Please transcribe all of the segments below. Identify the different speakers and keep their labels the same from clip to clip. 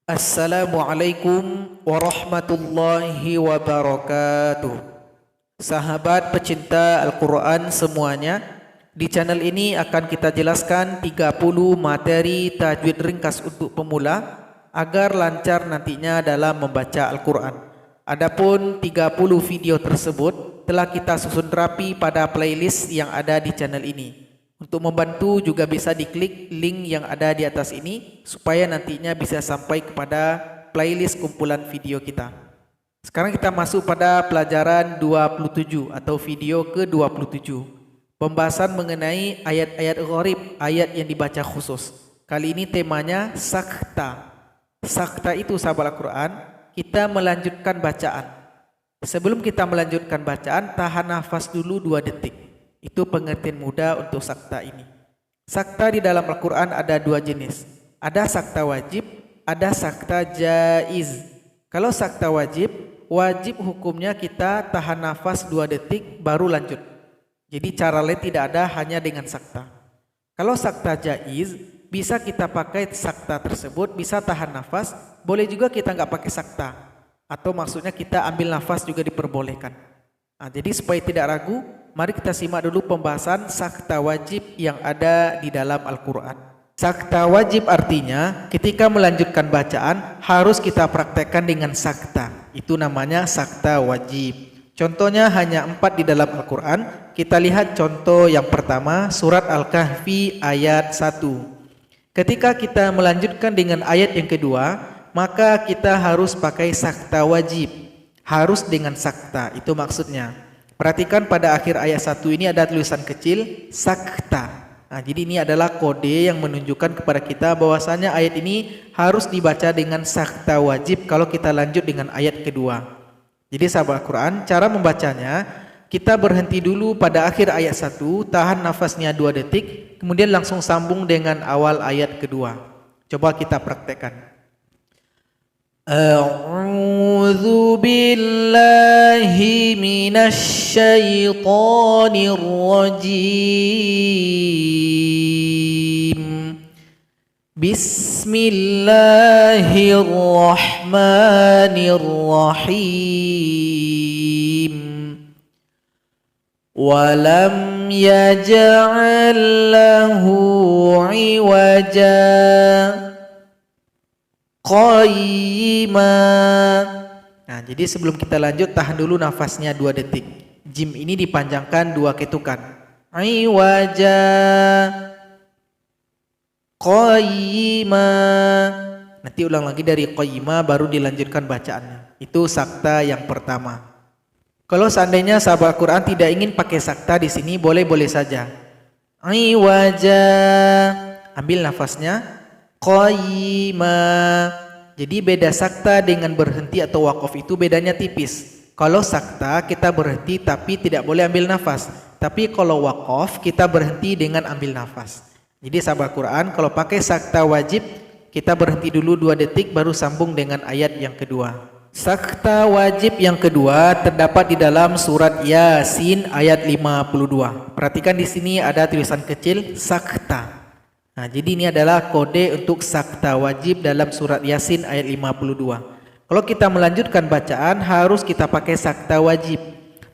Speaker 1: Assalamualaikum warahmatullahi wabarakatuh. Sahabat pecinta Al-Quran semuanya, di channel ini akan kita jelaskan 30 materi tajwid ringkas untuk pemula agar lancar nantinya dalam membaca Al-Quran. Adapun 30 video tersebut telah kita susun rapi pada playlist yang ada di channel ini. Untuk membantu juga bisa diklik link yang ada di atas ini supaya nantinya bisa sampai kepada playlist kumpulan video kita. Sekarang kita masuk pada pelajaran 27 atau video ke-27. Pembahasan mengenai ayat-ayat gharib, ayat yang dibaca khusus. Kali ini temanya sakta. Sakta itu sahabat Al-Quran, kita melanjutkan bacaan. Sebelum kita melanjutkan bacaan, tahan nafas dulu 2 detik. Itu pengertian mudah untuk sakta ini. Sakta di dalam Al-Quran ada 2 jenis. Ada sakta wajib, ada sakta jaiz. Kalau sakta wajib, wajib hukumnya kita tahan nafas 2 detik baru lanjut. Jadi cara lain tidak ada, hanya dengan sakta. Kalau sakta jaiz, bisa kita pakai sakta tersebut, bisa tahan nafas. Boleh juga kita nggak pakai sakta. Atau maksudnya kita ambil nafas juga diperbolehkan. Nah, jadi supaya tidak ragu, mari kita simak dulu pembahasan sakta wajib yang ada di dalam Al-Quran. Sakta wajib artinya ketika melanjutkan bacaan harus kita praktekkan dengan sakta. Itu namanya sakta wajib. Contohnya hanya 4 di dalam Al-Quran. Kita lihat contoh yang pertama, surat Al-Kahfi ayat 1. Ketika kita melanjutkan dengan ayat yang kedua, maka kita harus pakai sakta wajib. Harus dengan sakta, itu maksudnya. Perhatikan pada akhir ayat 1 ini ada tulisan kecil sakta. Nah, jadi ini adalah kode yang menunjukkan kepada kita bahwasanya ayat ini harus dibaca dengan sakta wajib kalau kita lanjut dengan ayat kedua. Jadi sahabat Al-Quran, cara membacanya, kita berhenti dulu pada akhir ayat 1, tahan nafasnya 2 detik, kemudian langsung sambung dengan awal ayat kedua. Coba kita praktekkan. A'udzu billahi minasy syaithanir rajim. Bismillahirrahmanirrahim. Walam yaj'al lahu 'iwaja qayyima. Nah, jadi sebelum kita lanjut tahan dulu nafasnya 2 detik. Jim ini dipanjangkan 2 ketukan. Iwaja qayyima. Nanti ulang lagi dari qayyima baru dilanjutkan bacaannya. Itu sakta yang pertama. Kalau seandainya sahabat Quran tidak ingin pakai sakta di sini, boleh-boleh saja. Iwaja, ambil nafasnya qayyima. Jadi beda sakta dengan berhenti atau wakaf itu bedanya tipis. Kalau sakta kita berhenti tapi tidak boleh ambil nafas. Tapi kalau wakaf kita berhenti dengan ambil nafas. Jadi sahabat Quran kalau pakai sakta wajib kita berhenti dulu 2 detik baru sambung dengan ayat yang kedua. Sakta wajib yang kedua terdapat di dalam surat Yasin ayat 52. Perhatikan di sini ada tulisan kecil sakta. Nah, jadi ini adalah kode untuk sakta wajib dalam surat Yasin ayat 52. Kalau kita melanjutkan bacaan harus kita pakai sakta wajib.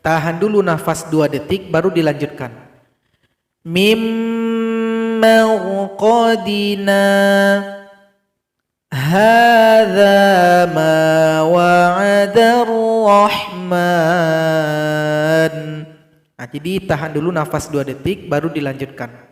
Speaker 1: Tahan dulu nafas 2 detik baru dilanjutkan. Mim maqadina hadza ma wa'adar rahman. Nah, jadi tahan dulu nafas 2 detik baru dilanjutkan.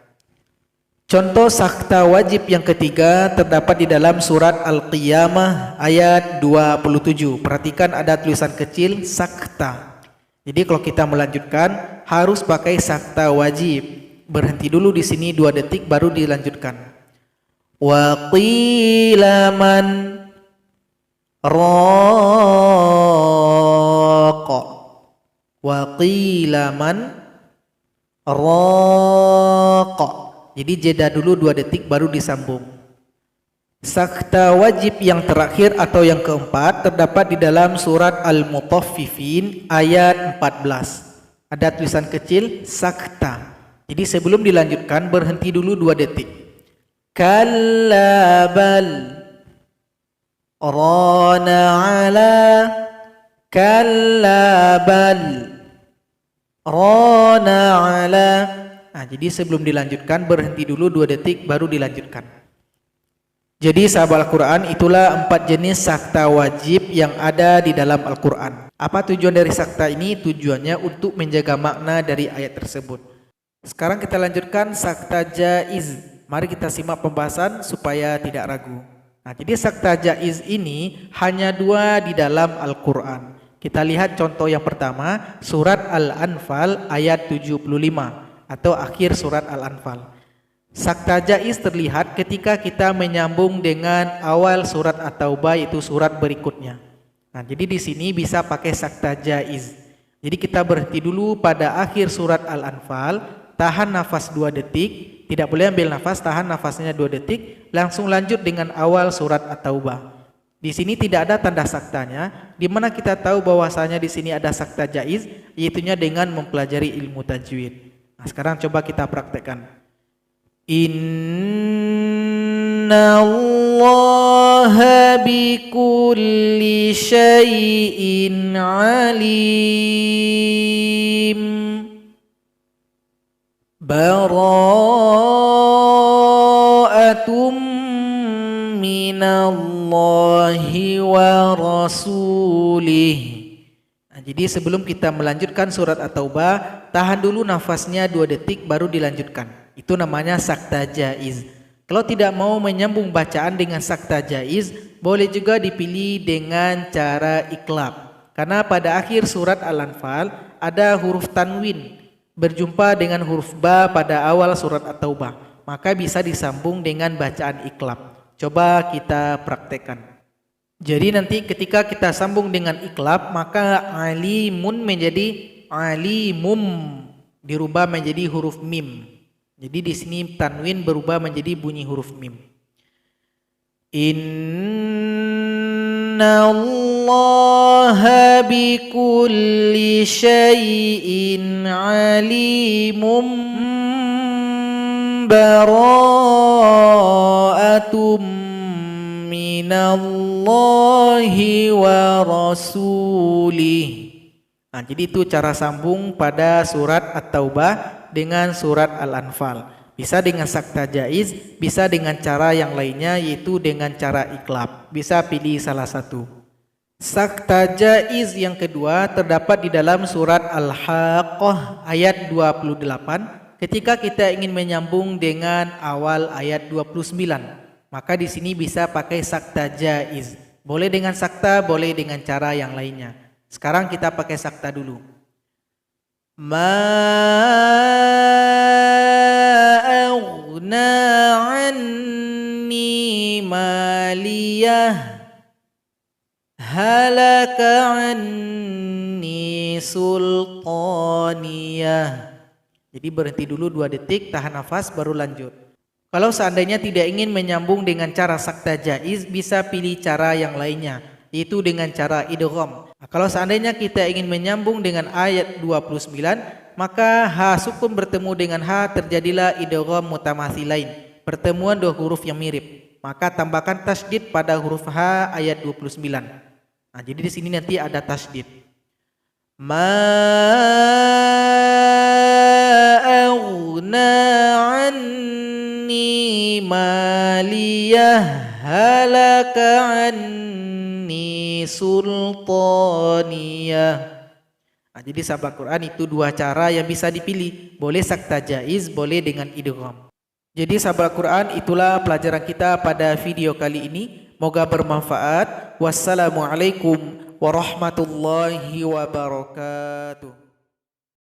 Speaker 1: Contoh sakta wajib yang ketiga terdapat di dalam surat Al-Qiyamah ayat 27. Perhatikan ada tulisan kecil sakta. Jadi kalau kita melanjutkan harus pakai sakta wajib. Berhenti dulu di sini 2 detik baru dilanjutkan. Wa qila man raqa. Wa qila man raqa. Jadi jeda dulu 2 detik baru disambung. Sakta wajib yang terakhir atau yang keempat terdapat di dalam surat Al-Mutaffifin ayat 14. Ada tulisan kecil sakta. Jadi sebelum dilanjutkan berhenti dulu 2 detik. Kalla bal Rana ala, kalla bal. Rana ala. Nah, jadi sebelum dilanjutkan berhenti dulu 2 detik baru dilanjutkan. Jadi sahabat Al-Quran, itulah 4 jenis sakta wajib yang ada di dalam Al-Quran. Apa tujuan dari sakta ini? Tujuannya untuk menjaga makna dari ayat tersebut. Sekarang kita lanjutkan sakta jaiz. Mari kita simak pembahasan supaya tidak ragu. Nah, jadi sakta jaiz ini hanya 2 di dalam Al-Quran. Kita lihat contoh yang pertama, surat Al-Anfal ayat 75 atau akhir surat Al-Anfal. Sakta jaiz terlihat ketika kita menyambung dengan awal surat At-Taubah, yaitu surat berikutnya. Nah, jadi di sini bisa pakai sakta jaiz. Jadi kita berhenti dulu pada akhir surat Al-Anfal, tahan nafas 2 detik, tidak boleh ambil nafas, tahan nafasnya 2 detik, langsung lanjut dengan awal surat At-Taubah. Di sini tidak ada tanda saktanya, di mana kita tahu bahwasanya di sini ada sakta jaiz, yaitunya dengan mempelajari ilmu tajwid. Nah, sekarang coba kita praktekkan. Inna Allaha bikulli syai'in alim. Bara'atum minallahi wa rasulih. Jadi sebelum kita melanjutkan surat At-Taubah, tahan dulu nafasnya 2 detik baru dilanjutkan. Itu namanya sakta jaiz. Kalau tidak mau menyambung bacaan dengan sakta jaiz, boleh juga dipilih dengan cara iklab. Karena pada akhir surat Al-Anfal ada huruf tanwin berjumpa dengan huruf ba pada awal surat At-Taubah. Maka bisa disambung dengan bacaan iklab. Coba kita praktekkan. Jadi nanti ketika kita sambung dengan iklab, maka alimun menjadi alimum, dirubah menjadi huruf mim. Jadi di sini tanwin berubah menjadi bunyi huruf mim. Inna Allaha bikulli syai'in alimum bara'atum minallahi wa rasulih. Nah, jadi itu cara sambung pada surat At-Taubah dengan surat Al-Anfal. Bisa dengan sakta jaiz, bisa dengan cara yang lainnya, yaitu dengan cara iklab. Bisa pilih salah satu. Sakta jaiz yang kedua terdapat di dalam surat Al-Haqqah ayat 28 ketika kita ingin menyambung dengan awal ayat 29. Maka di sini bisa pakai sakta jaiz. Boleh dengan sakta, boleh dengan cara yang lainnya. Sekarang kita pakai sakta dulu. Ma aghna anni maliyah halaka anni sultaniyah. Jadi berhenti dulu 2 detik, tahan nafas baru lanjut. Kalau seandainya tidak ingin menyambung dengan cara sakta jaiz, bisa pilih cara yang lainnya, yaitu dengan cara idgham. Nah, kalau seandainya kita ingin menyambung dengan ayat 29, maka ha sukun bertemu dengan ha, terjadilah idgham mutamathilain, pertemuan 2 huruf yang mirip. Maka tambahkan tasydid pada huruf ha ayat 29. Nah, jadi di sini nanti ada tasydid. Ma aghna anni maliyah halaka anni sultaniyah. Nah, jadi sahabat Quran itu 2 cara yang bisa dipilih. Boleh sakta jaiz, boleh dengan idgham. Jadi sahabat Quran, itulah pelajaran kita pada video kali ini. Moga bermanfaat. Wassalamualaikum warahmatullahi wabarakatuh.